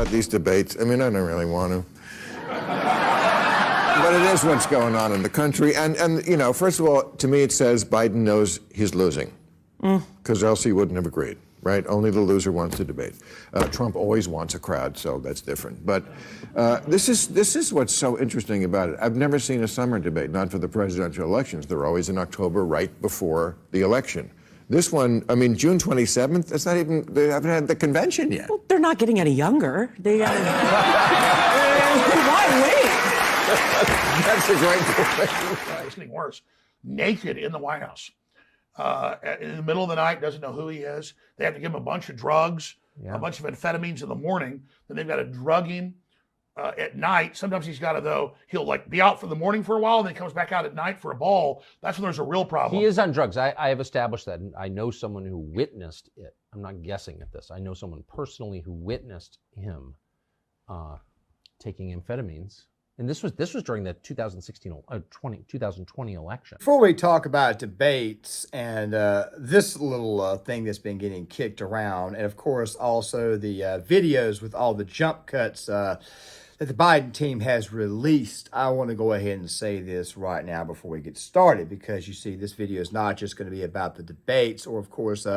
about these debates. I mean, I don't really want to. But it is what's going on in the country. And you know, first of all, to me it says Biden knows he's losing. Because else he wouldn't have agreed, right? Only the loser wants to debate. Trump always wants a crowd, so that's different. But this is what's so interesting about it. I've never seen a summer debate, not for the presidential elections. They're always in October, right before the election. This one, I mean, June 27th, it's not even, they haven't had the convention yet. Well, they're not getting any younger. They why wait? That's a great point. It's getting worse. Naked in the White House. In the middle of the night, doesn't know who he is. They have to give him a bunch of drugs, a bunch of amphetamines in the morning. Then they've got to drug him at night. Sometimes he's got to, though, he'll like be out for the morning for a while, and then comes back out at night for a ball. That's when there's a real problem. He is on drugs. I have established that. And I know someone who witnessed it. I'm not guessing at this. I know someone personally who witnessed him taking amphetamines. And this was during the 2020 election. Before we talk about debates and this little thing that's been getting kicked around, and of course also the videos with all the jump cuts that the Biden team has released, I want to go ahead and say this right now before we get started, because you see this video is not just going to be about the debates or, of course,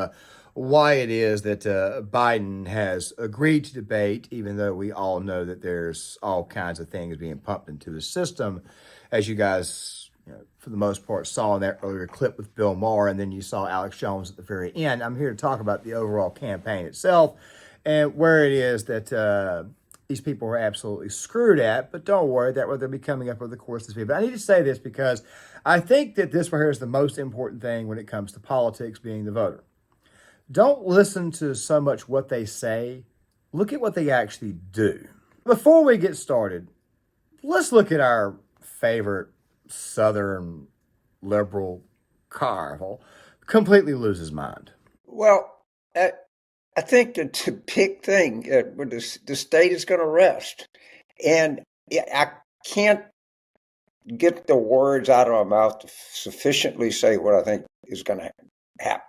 why it is that Biden has agreed to debate, even though we all know that there's all kinds of things being pumped into the system, as you guys, for the most part, saw in that earlier clip with Bill Maher, and then you saw Alex Jones at the very end. I'm here to talk about the overall campaign itself and where it is that these people are absolutely screwed at, but don't worry, that will be coming up over the course of this video. But I need to say this because I think that this right here is the most important thing when it comes to politics, being the voter. Don't listen to so much what they say. Look at what they actually do. Before we get started, let's look at our favorite Southern liberal Carl completely lose his mind. Well, I think it's a big thing. The state is going to rest. And I can't get the words out of my mouth to sufficiently say what I think is going to happen.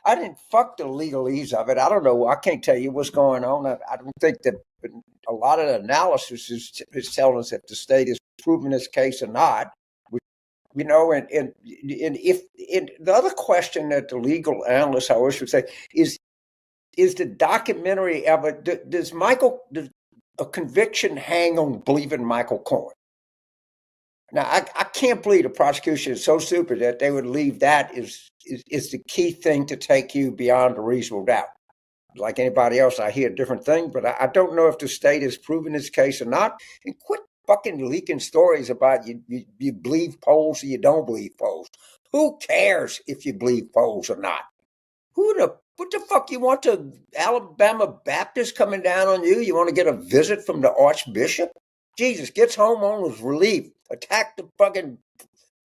I didn't fuck the legalese of it. I don't know. I can't tell you what's going on. I don't think that a lot of the analysis is telling us if the state is proving its case or not. And if the other question that the legal analysts, I always would say, is the documentary ever, does a conviction hang on believing Michael Cohen? Now, I can't believe the prosecution is so stupid that they would leave that is the key thing to take you beyond a reasonable doubt. Like anybody else, I hear a different thing, but I don't know if the state has proven its case or not. And quit fucking leaking stories about you believe polls or you don't believe polls. Who cares if you believe polls or not? What the fuck you want to Alabama Baptist coming down on you? You want to get a visit from the Archbishop? Jesus, gets homeowners relief. Attack the fucking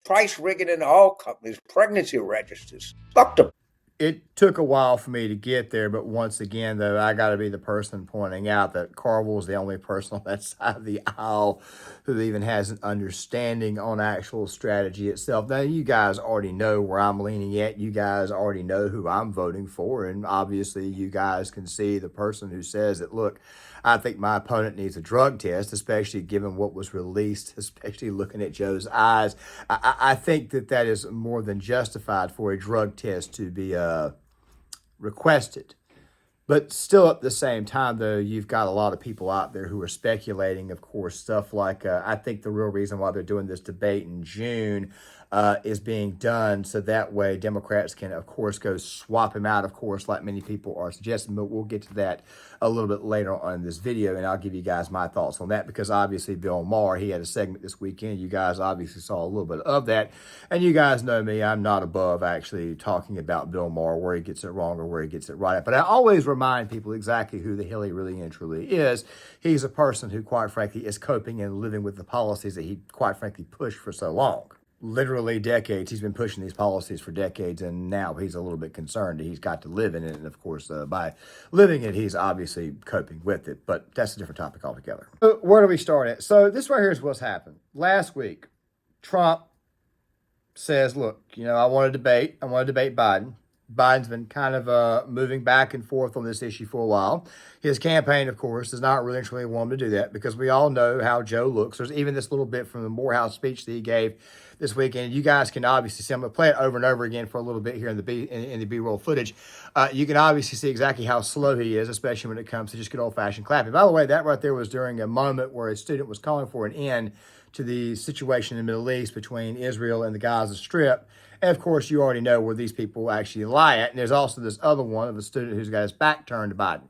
price rigging in all companies, pregnancy registers. Fuck them. It took a while for me to get there, but once again, though, I got to be the person pointing out that Carville's the only person on that side of the aisle who even has an understanding on actual strategy itself. Now, you guys already know where I'm leaning at. You guys already know who I'm voting for, and obviously you guys can see the person who says that, look, I think my opponent needs a drug test, especially given what was released, especially looking at Joe's eyes. I think that is more than justified for a drug test to be requested. But still at the same time, though, you've got a lot of people out there who are speculating, of course, stuff like, I think the real reason why they're doing this debate in June is being done so that way Democrats can, of course, go swap him out, of course, like many people are suggesting. But we'll get to that a little bit later on in this video, and I'll give you guys my thoughts on that, because obviously Bill Maher, he had a segment this weekend. You guys obviously saw a little bit of that, and you guys know me. I'm not above actually talking about Bill Maher, where he gets it wrong or where he gets it right. But I always remind people exactly who the hell he really and truly is. He's a person who, quite frankly, is coping and living with the policies that he, quite frankly, pushed for so long. Literally decades. He's been pushing these policies for decades, and now he's a little bit concerned that he's got to live in it. And of course, by living it, he's obviously coping with it. But that's a different topic altogether. So where do we start at? So this right here is what's happened. Last week, Trump says, look, I want to debate. I want to debate Biden. Biden's been kind of moving back and forth on this issue for a while. His campaign, of course, does not really want him to do that because we all know how Joe looks. There's even this little bit from the Morehouse speech that he gave this weekend. You guys can obviously see, I'm going to play it over and over again for a little bit here in the B-roll footage. You can obviously see exactly how slow he is, especially when it comes to just good old-fashioned clapping. By the way, that right there was during a moment where a student was calling for an end to the situation in the Middle East between Israel and the Gaza Strip. And of course, you already know where these people actually lie at. And there's also this other one of a student who's got his back turned to Biden.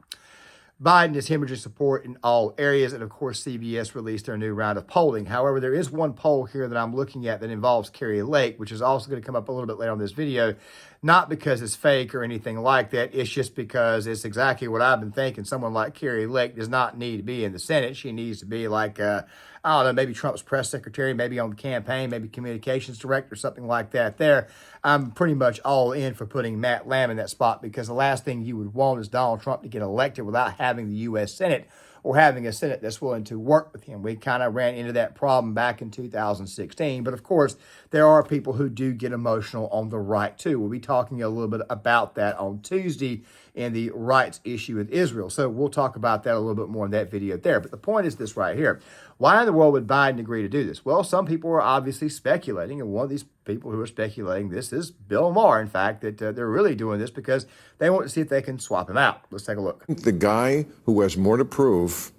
Biden is hemorrhaging support in all areas. And of course, CBS released their new round of polling. However, there is one poll here that I'm looking at that involves Carrie Lake, which is also going to come up a little bit later on this video. Not because it's fake or anything like that. It's just because it's exactly what I've been thinking. Someone like Carrie Lake does not need to be in the Senate. She needs to be like, I don't know, maybe Trump's press secretary, maybe on the campaign, maybe communications director, something like that there. I'm pretty much all in for putting Matt Lamb in that spot because the last thing you would want is Donald Trump to get elected without having the U.S. Senate or having a Senate that's willing to work with him. We kind of ran into that problem back in 2016. But of course, there are people who do get emotional on the right too. We'll be talking a little bit about that on Tuesday in the rights issue with Israel. So we'll talk about that a little bit more in that video there. But the point is this right here. Why in the world would Biden agree to do this? Well, some people are obviously speculating, and one of these people who are speculating this is Bill Maher, in fact, that they're really doing this because they want to see if they can swap him out. Let's take a look. The guy who has more to prove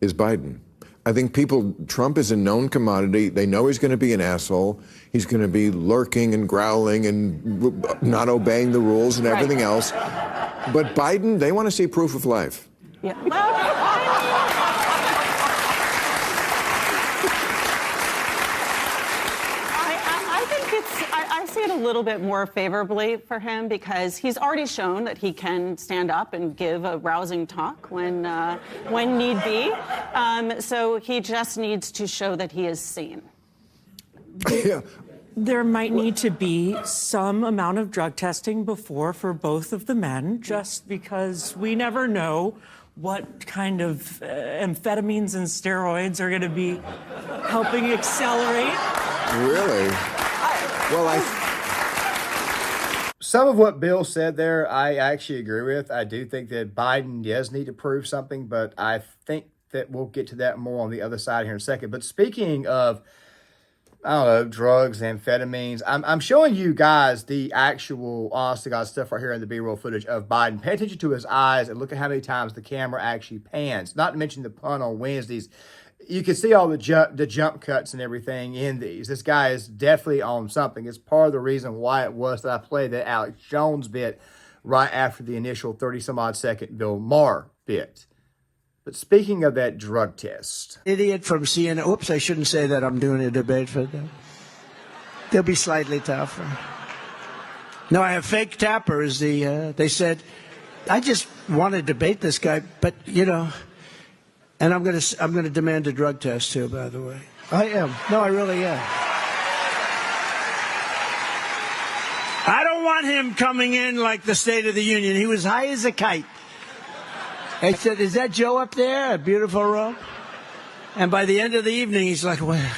is Biden. I think Trump is a known commodity. They know he's going to be an asshole. He's going to be lurking and growling and not obeying the rules and everything else. But Biden, they want to see proof of life. Yeah. Well, I see it a little bit more favorably for him because he's already shown that he can stand up and give a rousing talk when need be. So he just needs to show that he is sane. Yeah. There might need to be some amount of drug testing for both of the men, just because we never know what kind of amphetamines and steroids are going to be helping accelerate. Really? Some of what Bill said there, I actually agree with. I do think that Biden does need to prove something, but I think that we'll get to that more on the other side here in a second. But speaking of, I don't know, drugs, amphetamines, I'm showing you guys the actual, honest to God stuff right here in the B-roll footage of Biden. Pay attention to his eyes and look at how many times the camera actually pans. Not to mention the pun on Wednesdays. You can see all the jump cuts and everything in these. This guy is definitely on something. It's part of the reason why it was that I played that Alex Jones bit right after the initial 30-some-odd second Bill Maher bit. But speaking of that drug test. Idiot from CNN. Oops, I shouldn't say that. I'm doing a debate for them. They'll be slightly tougher. No, I have fake tappers. They said, I just want to debate this guy, but, you know... And I'm gonna demand a drug test too, by the way. I am. No, I really am. I don't want him coming in like the State of the Union. He was high as a kite. I said, is that Joe up there? A beautiful robe? And by the end of the evening, he's like, well,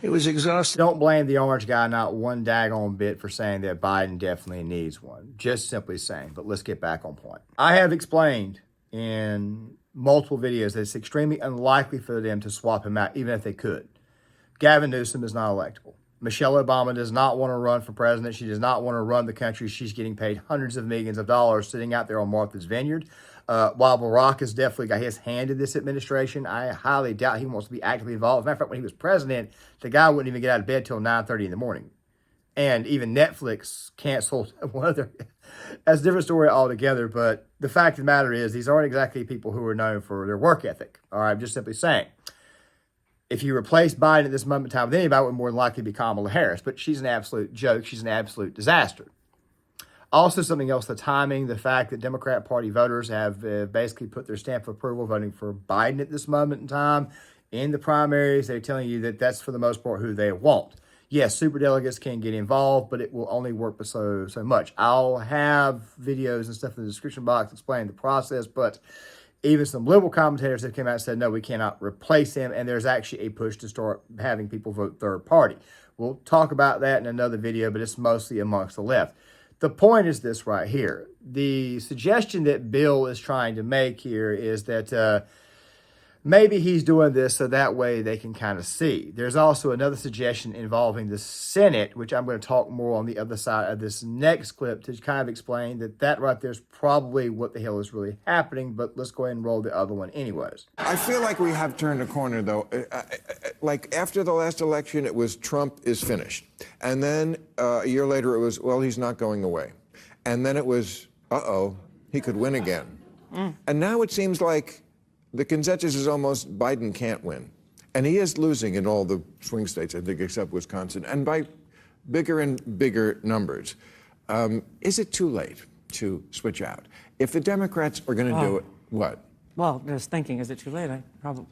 it was exhausting. Don't blame the orange guy not one daggone bit for saying that Biden definitely needs one. Just simply saying. But let's get back on point. I have explained in multiple videos that it's extremely unlikely for them to swap him out, even if they could. Gavin Newsom is not electable. Michelle Obama does not want to run for president. She does not want to run the country. She's getting paid hundreds of millions of dollars sitting out there on Martha's Vineyard. While Barack has definitely got his hand in this administration, I highly doubt he wants to be actively involved. As a matter of fact, when he was president, the guy wouldn't even get out of bed till 9:30 in the morning. And even Netflix canceled one of their... That's a different story altogether, but the fact of the matter is these aren't exactly people who are known for their work ethic. All right, I'm just simply saying. If you replace Biden at this moment in time with anybody, it would more than likely be Kamala Harris, but she's an absolute joke. She's an absolute disaster. Also, something else, the timing, the fact that Democrat Party voters have basically put their stamp of approval voting for Biden at this moment in time. In the primaries, they're telling you that that's for the most part who they want. Yes, superdelegates can get involved, but it will only work for so much. I'll have videos and stuff in the description box explaining the process, but even some liberal commentators have come out and said, no, we cannot replace him, and there's actually a push to start having people vote third party. We'll talk about that in another video, but it's mostly amongst the left. The point is this right here. The suggestion that Bill is trying to make here is that maybe he's doing this so that way they can kind of see. There's also another suggestion involving the Senate, which I'm going to talk more on the other side of this next clip to kind of explain that right there is probably what the hell is really happening, but let's go ahead and roll the other one anyways. I feel like we have turned a corner, though. Like after the last election, it was Trump is finished. And then a year later, it was, well, he's not going away. And then it was, uh-oh, he could win again. And now it seems like the consensus is almost Biden can't win. And he is losing in all the swing states, I think, except Wisconsin, and by bigger and bigger numbers. Is it too late to switch out? If the Democrats are going to do it, what? Well, I was thinking, is it too late? Probably.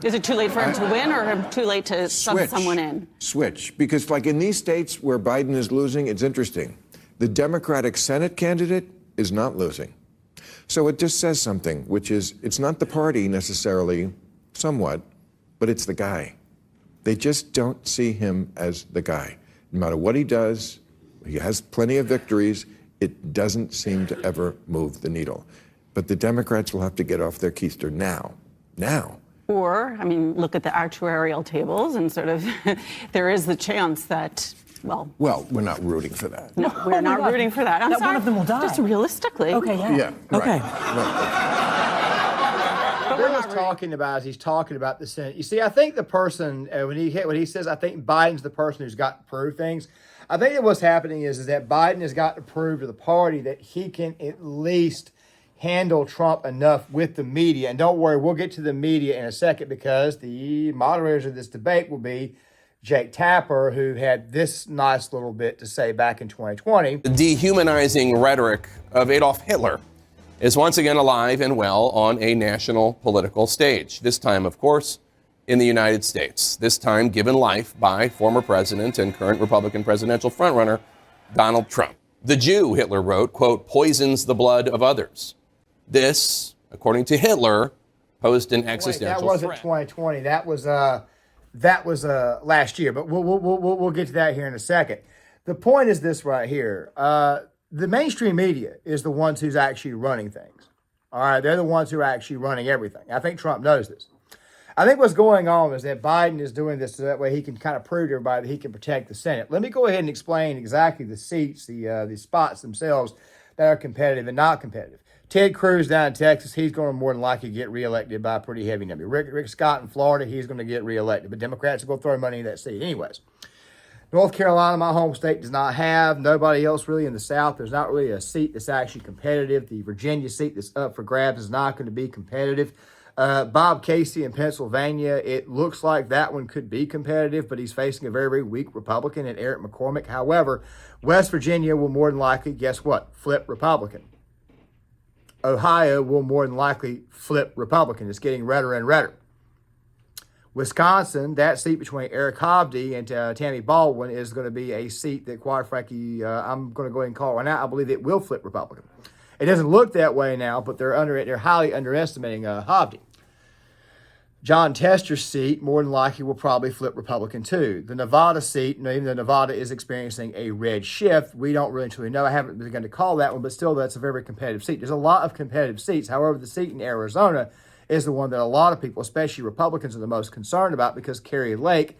Is it too late for him to win or too late to sub someone in? Switch. Because like in these states where Biden is losing, it's interesting. The Democratic Senate candidate is not losing. So it just says something, which is it's not the party necessarily, somewhat, but it's the guy. They just don't see him as the guy. No matter what he does, he has plenty of victories. It doesn't seem to ever move the needle. But the Democrats will have to get off their keister now. Now. Or, I mean, look at the actuarial tables and sort of there is the chance that, well, we're not rooting for that. No, we're not rooting for that. I'm That sorry. one of them will die. Just realistically. Okay, yeah. Yeah, right. Okay. What Bill's talking about is he's talking about the Senate. You see, I think the person, when he says, I think Biden's the person who's got to prove things, I think that what's happening is that Biden has got to prove to the party that he can at least handle Trump enough with the media. And don't worry, we'll get to the media in a second because the moderators of this debate will be Jake Tapper, who had this nice little bit to say back in 2020. The dehumanizing rhetoric of Adolf Hitler is once again alive and well on a national political stage. This time, of course, in the United States. This time given life by former president and current Republican presidential frontrunner Donald Trump. The Jew, Hitler wrote, quote, poisons the blood of others. This, according to Hitler, posed an existential That wasn't threat. 2020. That was last year. But we'll get to that here in a second. The point is this right here. The mainstream media is the ones who's actually running things. All right, they're the ones who are actually running everything. I think Trump knows this. I think what's going on is that Biden is doing this so that way he can kind of prove to everybody that he can protect the Senate. Let me go ahead and explain exactly the seats, the spots themselves that are competitive and not competitive. Ted Cruz down in Texas, he's going to more than likely get reelected by a pretty heavy number. Rick Scott in Florida, he's going to get reelected. But Democrats will go throw money in that seat anyways. North Carolina, my home state, does not have. Nobody else really in the South. There's not really a seat that's actually competitive. The Virginia seat that's up for grabs is not going to be competitive. Bob Casey in Pennsylvania, it looks like that one could be competitive, but he's facing a very, very weak Republican in Eric McCormick. However, West Virginia will more than likely, guess what, flip Republican. Ohio will more than likely flip Republican. It's getting redder and redder. Wisconsin, that seat between Eric Hovde and Tammy Baldwin is going to be a seat that, quite frankly, I'm going to go ahead and call it right now. I believe it will flip Republican. It doesn't look that way now, but they're highly underestimating Hovde. John Tester's seat, more than likely, will probably flip Republican too. The Nevada seat, even though Nevada is experiencing a red shift, we don't really truly know. I haven't begun to call that one, but still, that's a very competitive seat. There's a lot of competitive seats. However, the seat in Arizona is the one that a lot of people, especially Republicans, are the most concerned about because Carrie Lake.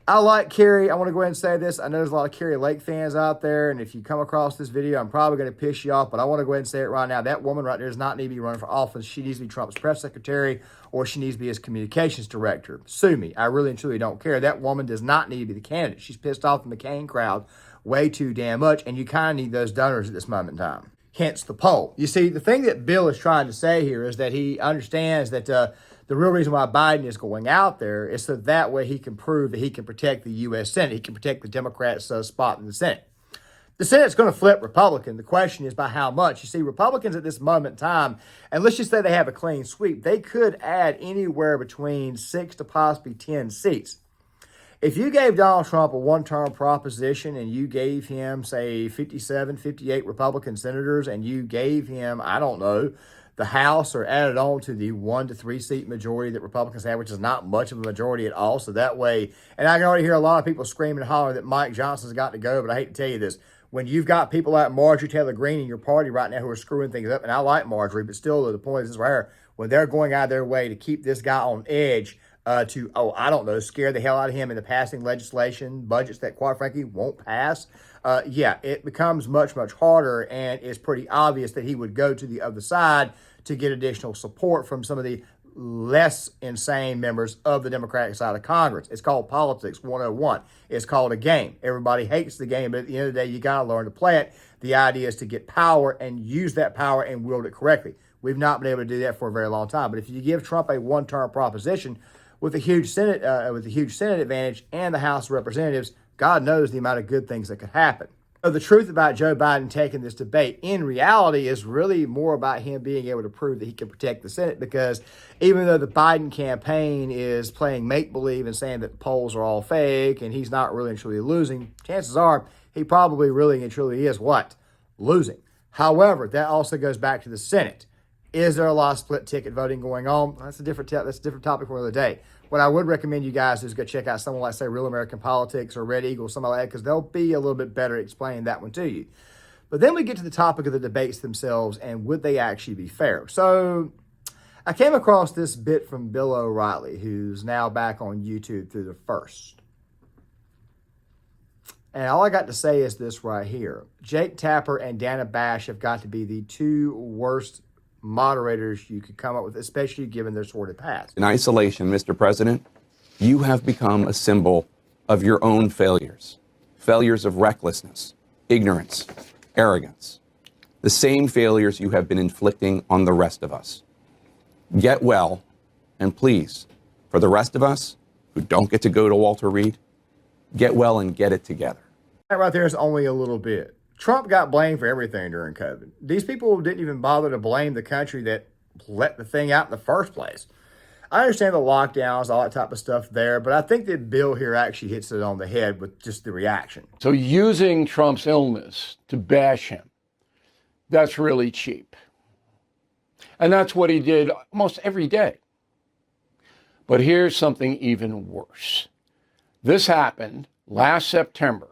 I like Carrie. I want to go ahead and say this. I know there's a lot of Carrie Lake fans out there, and if you come across this video, I'm probably going to piss you off, but I want to go ahead and say it right now. That woman right there does not need to be running for office. She needs to be Trump's press secretary, or she needs to be his communications director. Sue me. I really and truly don't care. That woman does not need to be the candidate. She's pissed off the McCain crowd way too damn much, and you kind of need those donors at this moment in time. Hence the poll. You see, the thing that Bill is trying to say here is that he understands that the real reason why Biden is going out there is so that way he can prove that he can protect the U.S. Senate. He can protect the Democrats' spot in the Senate. The Senate's going to flip Republican. The question is by how much. You see, Republicans at this moment in time, and let's just say they have a clean sweep, they could add anywhere between 6 to possibly 10 seats. If you gave Donald Trump a one-term proposition and you gave him, say, 57, 58 Republican senators, and you gave him, I don't know, the House, or added on to the 1 to 3 seat majority that Republicans have, which is not much of a majority at all. So that way, and I can already hear a lot of people screaming and hollering that Mike Johnson's got to go, but I hate to tell you this. when you've got people like Marjorie Taylor Greene in your party right now who are screwing things up, and I like Marjorie, but still the point is this right here, when they're going out of their way to keep this guy on edge, I don't know, scare the hell out of him into passing legislation, budgets that quite frankly won't pass, it becomes much, much harder, and it's pretty obvious that he would go to the other side to get additional support from some of the less insane members of the Democratic side of Congress. It's called politics 101. It's called a game. Everybody hates the game, but at the end of the day, you got to learn to play it. The idea is to get power and use that power and wield it correctly. We've not been able to do that for a very long time. But if you give Trump a one-term proposition with a huge Senate advantage and the House of Representatives, God knows the amount of good things that could happen. So the truth about Joe Biden taking this debate in reality is really more about him being able to prove that he can protect the Senate, because even though the Biden campaign is playing make-believe and saying that the polls are all fake and he's not really and truly losing, chances are he probably really and truly is what? Losing. However, that also goes back to the Senate. Is there a lot of split ticket voting going on? That's a different topic for another day. What I would recommend you guys is go check out someone like, say, Real American Politics or Red Eagle, something like that, because they'll be a little bit better at explaining that one to you. But then we get to the topic of the debates themselves, and would they actually be fair? So I came across this bit from Bill O'Reilly, who's now back on YouTube through the first. And all I got to say is this right here. Jake Tapper and Dana Bash have got to be the two worst moderators you could come up with, especially given their sordid past. In isolation, Mr. President, you have become a symbol of your own failures. Failures of recklessness, ignorance, arrogance. The same failures you have been inflicting on the rest of us. Get well, and please, for the rest of us who don't get to go to Walter Reed, get well and get it together. That right there is only a little bit. Trump got blamed for everything during COVID. These people didn't even bother to blame the country that let the thing out in the first place. I understand the lockdowns, all that type of stuff there, but I think that Bill here actually hits it on the head with just the reaction. So using Trump's illness to bash him, that's really cheap. And that's what he did almost every day. But here's something even worse. This happened last September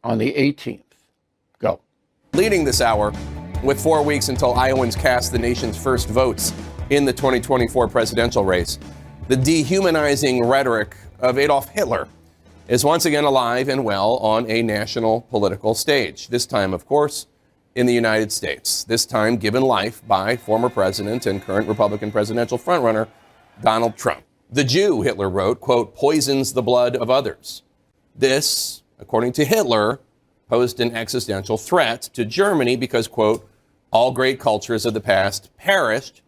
on the 18th. Go. Leading this hour, with 4 weeks until Iowans cast the nation's first votes in the 2024 presidential race, the dehumanizing rhetoric of Adolf Hitler is once again alive and well on a national political stage. This time, of course, in the United States. This time given life by former president and current Republican presidential frontrunner Donald Trump. The Jew, Hitler wrote, quote, poisons the blood of others. This, according to Hitler, posed an existential threat to Germany because, quote, all great cultures of the past perished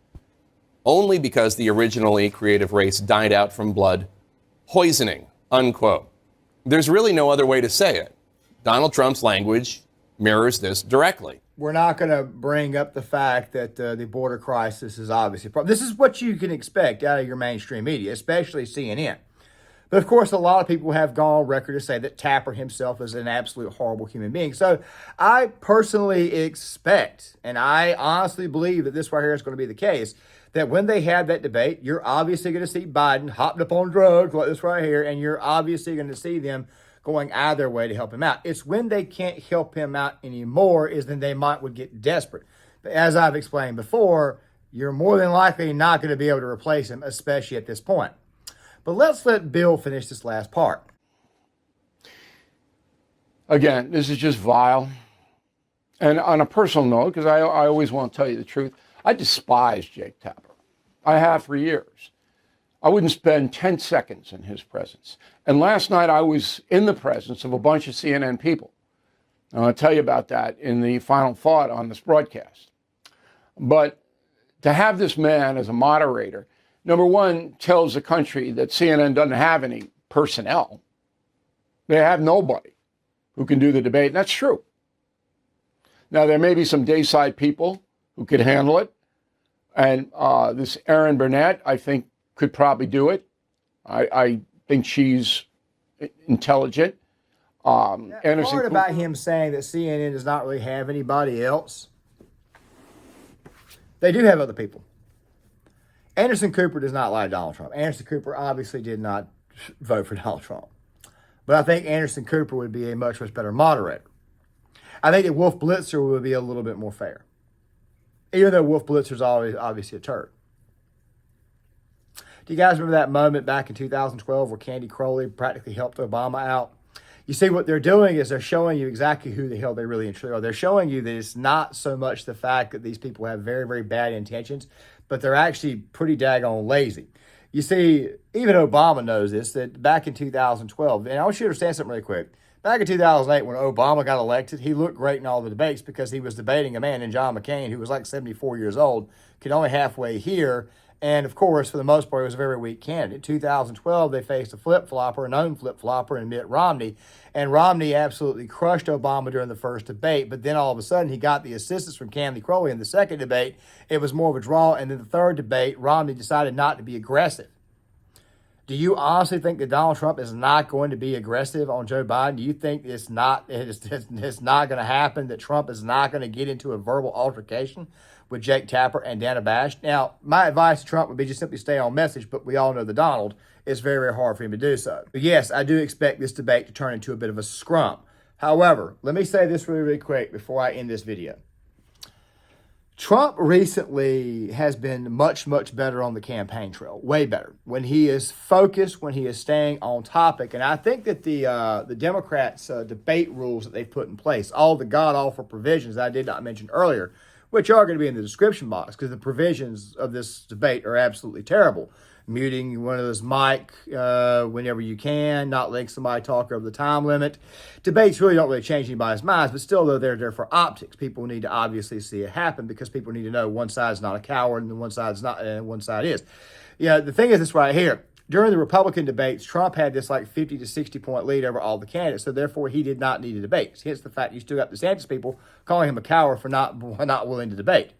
only because the originally creative race died out from blood poisoning, unquote. There's really no other way to say it. Donald Trump's language mirrors this directly. We're not going to bring up the fact that the border crisis is obviously a problem. This is what you can expect out of your mainstream media, especially CNN. But of course, a lot of people have gone on record to say that Tapper himself is an absolute horrible human being. So I personally expect, and I honestly believe that this right here is going to be the case, that when they have that debate, you're obviously going to see Biden hopped up on drugs like this right here, and you're obviously going to see them going out of their way to help him out. It's when they can't help him out anymore is then they would get desperate. But as I've explained before, you're more than likely not going to be able to replace him, especially at this point. But let's let Bill finish this last part. Again, this is just vile. And on a personal note, because I always want to tell you the truth, I despise Jake Tapper. I have for years. I wouldn't spend 10 seconds in his presence. And last night I was in the presence of a bunch of CNN people. And I'll tell you about that in the final thought on this broadcast. But to have this man as a moderator, number one, tells the country that CNN doesn't have any personnel. They have nobody who can do the debate, and that's true. Now, there may be some dayside people who could handle it. And this Erin Burnett, I think, could probably do it. I think she's intelligent. The part about him saying that CNN does not really have anybody else, they do have other people. Anderson Cooper does not like Donald Trump. Anderson Cooper obviously did not vote for Donald Trump. But I think Anderson Cooper would be a much, much better moderator. I think that Wolf Blitzer would be a little bit more fair. Even though Wolf Blitzer's always obviously a turd. Do you guys remember that moment back in 2012 where Candy Crowley practically helped Obama out? You see, what they're doing is they're showing you exactly who the hell they really and truly are. They're showing you that it's not so much the fact that these people have very, very bad intentions, but they're actually pretty daggone lazy. You see, even Obama knows this, that back in 2012, and I want you to understand something really quick. Back in 2008, when Obama got elected, he looked great in all the debates because he was debating a man in John McCain who was like 74 years old, could only halfway hear, and of course, for the most part, he was a very weak candidate. In 2012, they faced a flip-flopper, a known flip-flopper in Mitt Romney, and Romney absolutely crushed Obama during the first debate, but then all of a sudden, he got the assistance from Candy Crowley in the second debate. It was more of a draw, and then the third debate, Romney decided not to be aggressive. Do you honestly think that Donald Trump is not going to be aggressive on Joe Biden? Do you think it's not going to happen, that Trump is not going to get into a verbal altercation with Jake Tapper and Dana Bash? Now, my advice to Trump would be just simply stay on message, but we all know the Donald. It's very, very hard for him to do so. But yes, I do expect this debate to turn into a bit of a scrum. However, let me say this really, really quick before I end this video. Trump recently has been much, much better on the campaign trail, way better. When he is focused, when he is staying on topic. And I think that the Democrats' debate rules that they've put in place, all the god-awful provisions that I did not mention earlier, which are going to be in the description box because the provisions of this debate are absolutely terrible. Muting one of those mic whenever you can, not letting somebody talk over the time limit. Debates really don't really change anybody's minds, but still, though, they're there for optics. People need to obviously see it happen because people need to know one side's not a coward and one side's not, and one side is. Yeah, the thing is this right here. During the Republican debates, Trump had this like 50 to 60 point lead over all the candidates, so therefore he did not need a debate. Hence the fact you still got the DeSantis people calling him a coward for not willing to debate.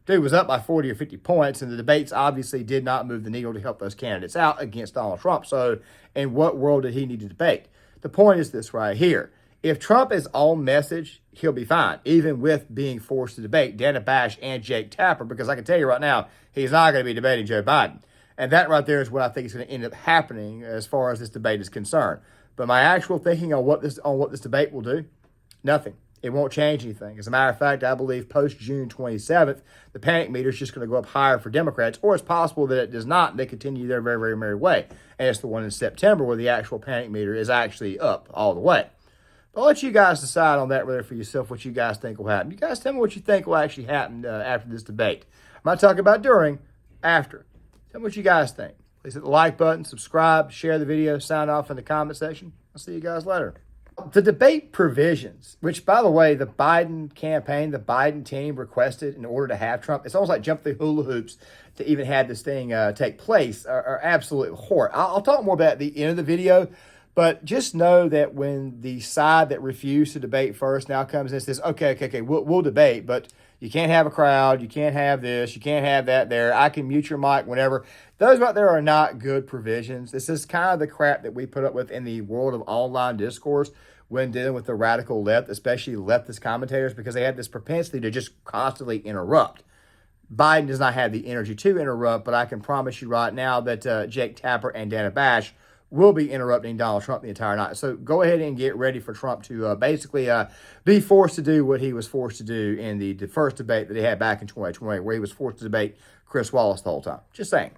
Dude was up by 40 or 50 points, and the debates obviously did not move the needle to help those candidates out against Donald Trump. So in what world did he need to debate? The point is this right here. If Trump is on message, he'll be fine, even with being forced to debate Dana Bash and Jake Tapper, because I can tell you right now, he's not going to be debating Joe Biden. And that right there is what I think is going to end up happening as far as this debate is concerned. But my actual thinking on what this debate will do, nothing. It won't change anything. As a matter of fact, I believe post-June 27th, the panic meter is just going to go up higher for Democrats, or it's possible that it does not, and they continue their very, very merry way. And it's the one in September where the actual panic meter is actually up all the way. But I'll let you guys decide on that really for yourself, what you guys think will happen. You guys tell me what you think will actually happen after this debate. I'm not talking about during, after. Tell me what you guys think. Please hit the like button, subscribe, share the video, sign off in the comment section. I'll see you guys later. The debate provisions, which, by the way, the Biden campaign, the Biden team requested in order to have Trump, it's almost like jump through hula hoops to even have this thing take place, are absolutely horrid. I'll talk more about it at the end of the video, but just know that when the side that refused to debate first now comes in and says, okay, we'll debate, but you can't have a crowd, you can't have this, you can't have that there, I can mute your mic whenever. Those right there are not good provisions. This is kind of the crap that we put up with in the world of online discourse when dealing with the radical left, especially leftist commentators, because they have this propensity to just constantly interrupt. Biden does not have the energy to interrupt, but I can promise you right now that Jake Tapper and Dana Bash will be interrupting Donald Trump the entire night. So go ahead and get ready for Trump to basically be forced to do what he was forced to do in the first debate that he had back in 2020, where he was forced to debate Chris Wallace the whole time. Just saying.